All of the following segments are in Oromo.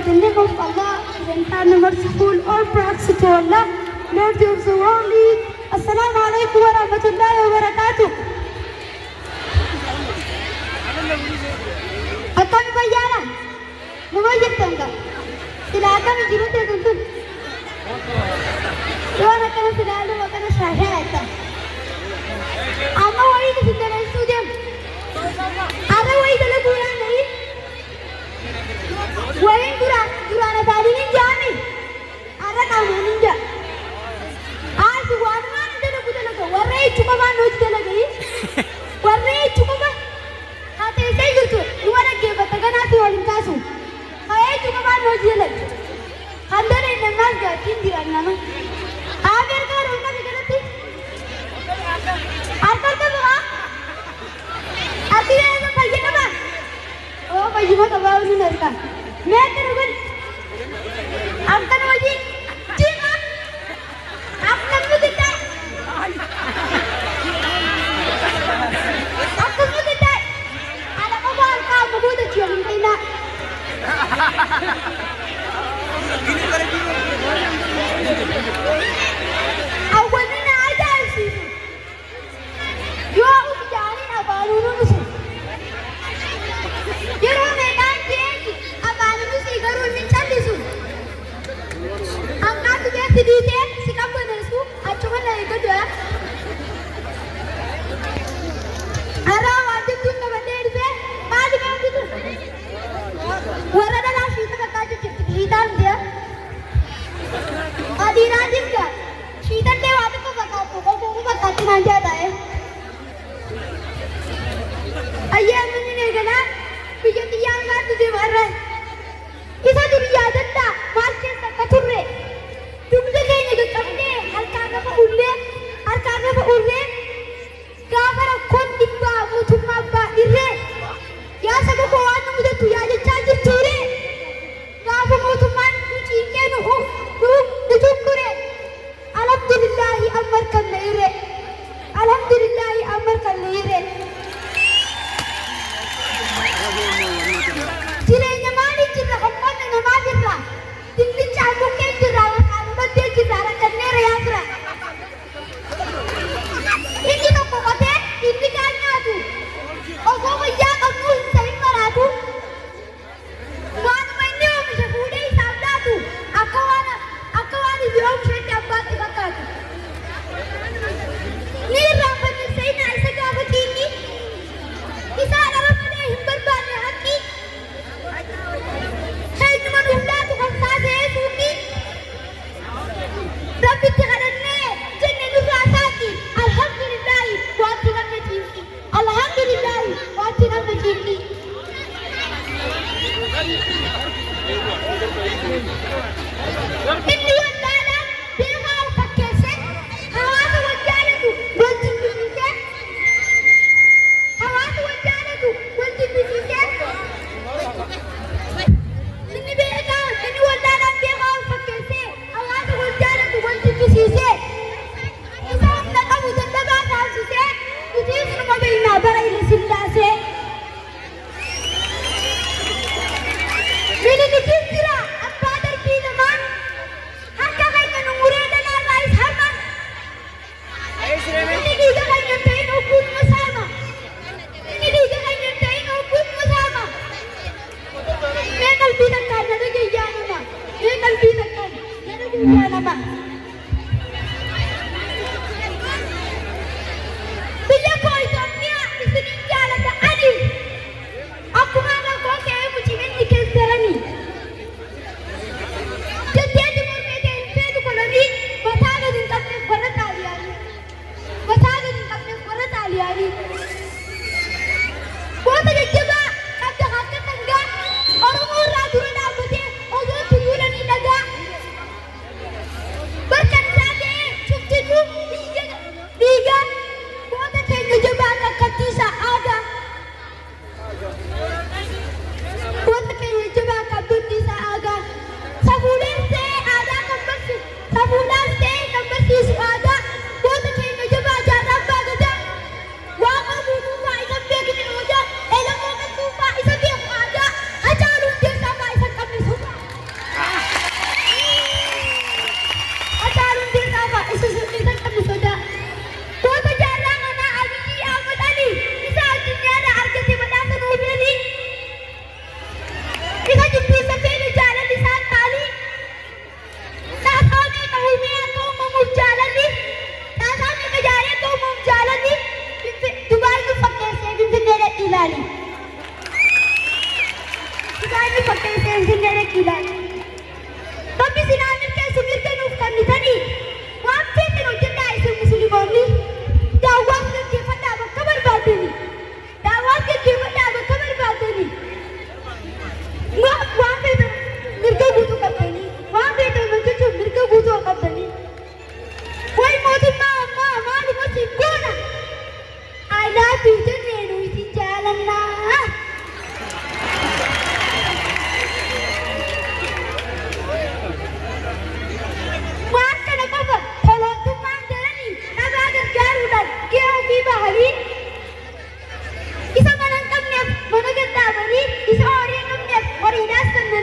the name of Allah, the Eternal, Merciful, all praise to Allah, Lord of the world. Assalamu alaikum wa rahmatullahi wa barakatuh. Akkam bayyana, muwajjid tanga. Silaka में जीरो दे दूँ तुम. जो ना करना सिलाले वो करना शाहे आता. आमा वही तो सिद्ध नहीं सूझे. आरा वही तो ले पूरा नहीं. वही पूरा ना तारी नहीं जाने. आरा काम नहीं जा. आज वारना नहीं तो कुछ लगा. वारे चुका बान हो चुका लगी. वारे चुका बान. हाँ तो ऐसे ही करते. तुम्हारा क्या बतागा ना तो वाली कासू. हाँ चुका बान हो चुका लगी. अंदर ही नमाज गाती दिवाली ना. आगे का रोका भी करती. आकर तो बाबा. आती है तो भाई ना बाबा. ओ भाई जी बहुत आवाज़ नहीं करता. मैं तेरे को आप तो नवाजी जी माँ आप नम्बू देता है आप नम्बू देता है आला को बाल का नम्बू देती है नहीं ना अव्वल में आ जाए सी यो उस जाने ना बालू नो नुसे ये रो में कान चेंज अब बालू नुसे करो में चली सु angkat tu dia sedih sikap benersu acungan lagi kedua arah wajib tu nak berdiri be baju yang itu warna lah sih tak kaji hitam dia adira juga hitam dia wajib tu tak kau tak kaji nanti ada ayah mungkin ni kena pijet yang kan tu dia marah kita tu dia ada tak market tak kacurre तुमसे कहीं नहीं करते हर कागज़ पर उड़े कागज़ खुद दिखा वो तुम्हारा बाइरे या सबको कौन मुझे तू याद चाहे चोरे कागज़ वो तुम्हारे कुछ इनके नो तू चुप करे अल्हम्दुलिल्लाह अमर कर नहीं रे चिरे नमाज़ी चिरे अम्मन नमाज़ इल्ला दिल्ली चाबुक के चिरा dia kita करने रहा ini तो पता है ini करना तू और वो भैया कबू सही करा तू वन महीने में मुझे पूरे हिसाब दा तू अकवानी व्योम से क्या बात बता तू नहीं रामन ने सही ना ऐसे क्या बची की इस आराम में हिम्मत बांधने हकी है इतना उल्ला तू करता है तू की Rabbi Tuhanne jenne nusasaki alhamdulillah watiran najiki alhamdulillah watiran najiki inni wallana bima fakese hawatu wajalatu wajibike hawatu wajalatu wajibike inni bega inni wallana bima fakese hawatu wajalatu किसी से इसे हमने कब उधर दबा था उसे तुझे सुनो भाई ना बड़ा ही सिंदा से मैंने निकिल किया अब बादल की नमान हर जगह का नूरे दला राइस हरमन मैंने की जगह में पेन हुकूम मसामा मैंने की जगह में पेन हुकूम मसामा मैं कल भी तक करना तो क्या यार ना मैं कल भी तक करना मैं तो क्या ना बा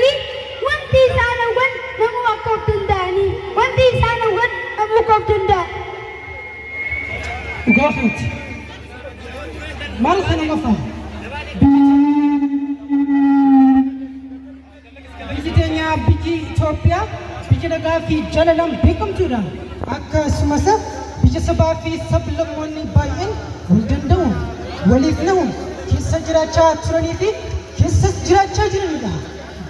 isaanii wanti isaanawwan namuu akka of danda'anii wanti isaanawwan namuu akka of danda'a. Dhugaa kanatti maal kana mafa biyyi teenya biyyi Itoophiyaa biyya nagaa fi jaalalaan beekamtuudha. Akkasumas biyya sabaa fi sablammoonni baay'een wal danda'uun waliif nahuun keessa jiraachaa turanii fi keessas jiraachaa jiranidha.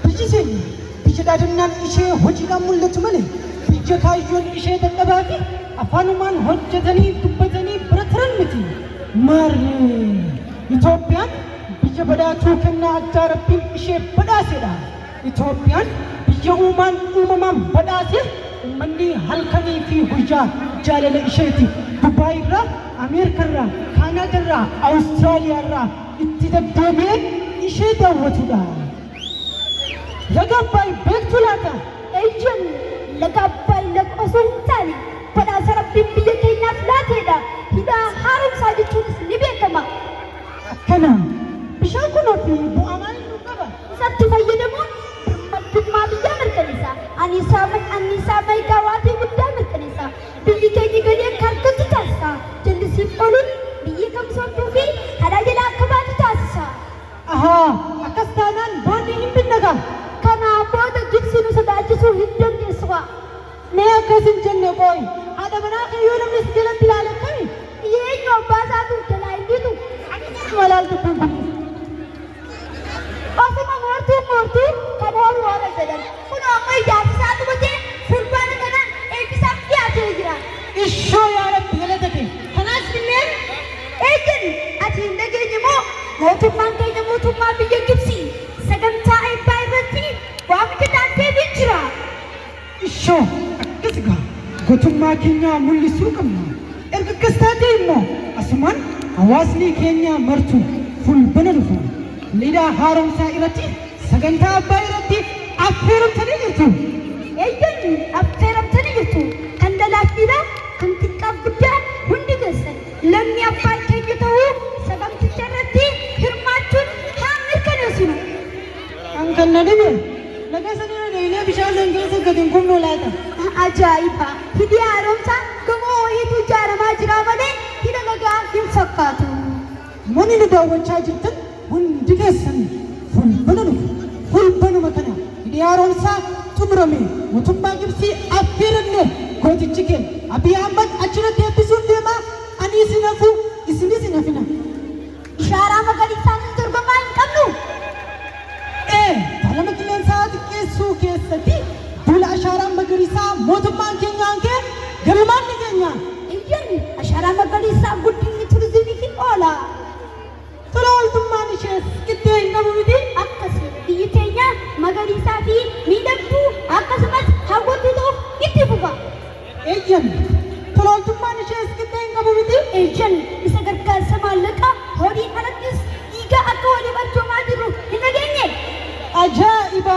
Biyyi keenya biyya dhaadannaan ishee hojiidhaan mul'atu malee biyya kaayyoon ishee dadhabaa fi afaanumaan hojjetanii dubbatanii bira turan miti. Maarree Itoophiyaan biyya badhaatuu kennaa addaa Rabbiin ishee badhaasedha. Itoophiyaan biyya uumamaan badhaase uummanni halkanii fi guyyaa jaalala isheeti. Dubaay irraa, Ameerikaa irraa, Kaanaadaa irraa, Awustiraaliyaa irraa itti deddeebi'ee ishee daawwatudha. Laga Abbaay beektu laata? Ejjen laga Abbaay laga osoo hin taane badhaasa Rabbiin biyya keenyaaf laateedha. Hidhaa haaromsaa jechuunis ni beekama. Akkana bishaan kun ofii bu'aa maalii nu qaba? Isatti fayyadamuun birmadummaa biyyaa mirkaneessa. Anniisaa maayigaawatii guddaa mirkaneessa. Biyyi keenya galii akka argattu taasisa. Jallisiif ooluun biyyi kamsoomtuu fi tajaajila akka baatu taasisa. Ahaa, akkas taanaan boondii hin binnagaa. Kanaa booda jigsi nu sodaachisuu hin dandeessu. Mee akkas hin jenne qooyi. Haadha manaa kayyoo namni si jalatti ilaala akkami? Eenyu abbaa isaatu jalaa hin bitu. Malaaltu kun. Osuma moortuu kan oolu oola jedhan. Kun ammoo ijaarsa isaatu godhee fulbaana kana eebbisaaf dhiyaatee jira. Ishoo yaa Rabbi galata kee. Kanaas illee ejjen ati hin dhageenye moo mootummaan keenya mootummaa biyya Gibsii sagantaa eebbaa irratti waamicha taasisee jira. Ishoo akkas gaa gootummaa keenya mul'isuu qabna. Erga akkas taatee immoo asumaan hawaasni keenya martuu fulbana dhufu. Liidaa haaromsaa irratti sagantaa abbaa irratti affeeramtanii jirtu. Ejjen affeeramtanii jirtu. Kan dalaafidha kan xiqqaaf guddaa hundi keessan lammii abbaan keenya ta'uu saganticha irratti hirmaachuun haa mirkaneessinu. Kan kana dhibe laga sana dhaqnee bishaan san keessa gadi hin kumnu laata? Ajaa'iba! Hidhi haaromsaa gamoo wayiitu ijaaramaa jira malee hidha lagaa hin fakkaatu. Manni nu daawwachaa jirtan hundi keessan fulbana dhufu. Fulbanuma kana hidhi haaromsaa xumurame mootummaa Gibsii affeerannee gootichi keenya Abiy Ahmed achirratti eebbisuun deema. Ani isin hafu isinis hin hafina. Ishaaraa magariisaatiin dorgomaa hin qabnu. Faalama qilleensaa xiqqeessuu keessatti duula ashaaraa magariisaa mootummaan keenyaan kee galmaan ni keenya. Ejjen ashaaraa magariisaa guddinni turizimiitiin oola. Tola ooltummaan ishees qixxee hin qabu miti. Akkasii biyyi keenya magariisaa fi miidhagduu akkasumas hawwatuu ta'uuf itti fufa. Ejjen tola ooltummaan ishees qixxee hin qabu miti. Ejjen isa gargaarsa maallaqaa horii alattis dhiigaa akka walii barjoomaa jiru hin dhageenye. Ajaa'iba!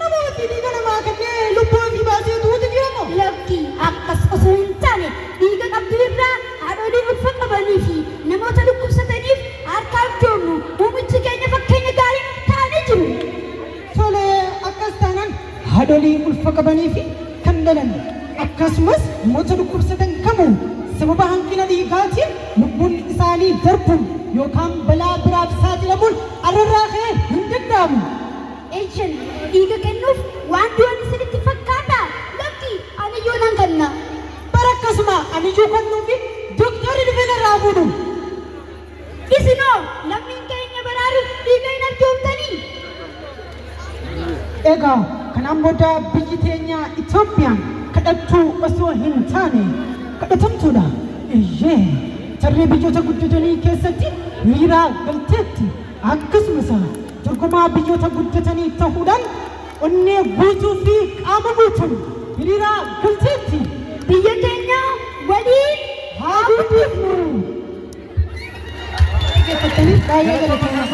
Namooti dhiiga namaa kanneen lubbuu ofii baasee duutu jiramoo? Lakki akkas osoo hin taane dhiiga qabdu irraa haadholii ulfa qabanii fi namoota dhukkubsataniif harkaaf joomnu uumichi keenya fakkeenya gaarii ta'anii jiru. Tolee akkas taanaan haadholii ulfa qabanii fi kan dhalan akkasumas namoota dhukkubsatan kamuu sababa hanqina dhiigaatiin lubbuun isaanii darbuun yookaan balaa biraaf saaxilamuun arrarraa ka'ee hin danda'amu. Ejjen dhiiga kennuuf waan du'an isinitti fakkaata. Lakki aniyyuu nan kenna. Bara akkasuma aniyyuu kennuu fi dooktarri dhufee narraa fuudhu. Isinoo lammiin keenya baraaruuf dhiiga hin arjoomtanii. Egaa kanaan booda biyyi teenya Itoophiyaan kadhattuu osoo hin taane kadhatamtuudha. Eeyyee tarree biyyoota guddatanii keessatti hiriiraa galteetti. Akkasumas dorgomaa biyyoota guddatanii ta'uudhaan onnee guutuu fi qaama guutuun hiriiraa galteetti. Biyya keenya waliin haa guddifnu. Baay'ee galatoomaa.